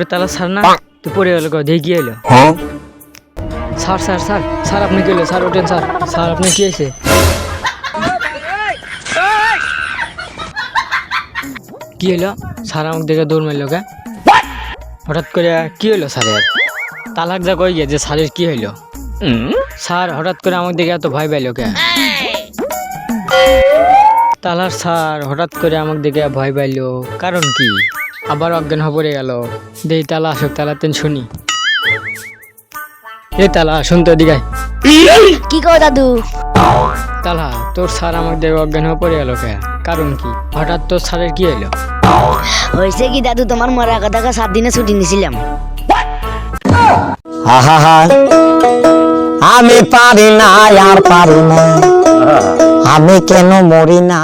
উপরে তালা স্যার না তুই পড়ে গেল দেখি কি হলো স্যার স্যার স্যার স্যার আপনি কি হলো স্যার ওঠেন স্যার স্যার আপনি কি হয়েছে কি হলো স্যার আমাকে দেখে দৌড় মারলো কে হঠাৎ করে কি হলো স্যারের তালাক যা কই গিয়ে যে স্যারের কি হইলো স্যার হঠাৎ করে আমাকে দেখে এত ভয় পাইলো কে তালার স্যার হঠাৎ করে আমাকে দেখে ভয় পাইলো কারণ কি আবার অজ্ঞান হয়ে পড়ে গেল দেই তালা আসুক তালাতেন শুনি এ তালা শুনতো দিঘায় কি কও দাদু? তালা তোর স্যার আমাকে দেখে অজ্ঞান হয়ে পড়ে গেল কে কারণ কি হঠাৎ তোর স্যারের কি হইলো হয়েছে কি দাদু, তোমার মরা কথাকে 7 দিনে ছুটি নিছিলাম। আমি পারি না আর পারি না, আমি কেন মরি না।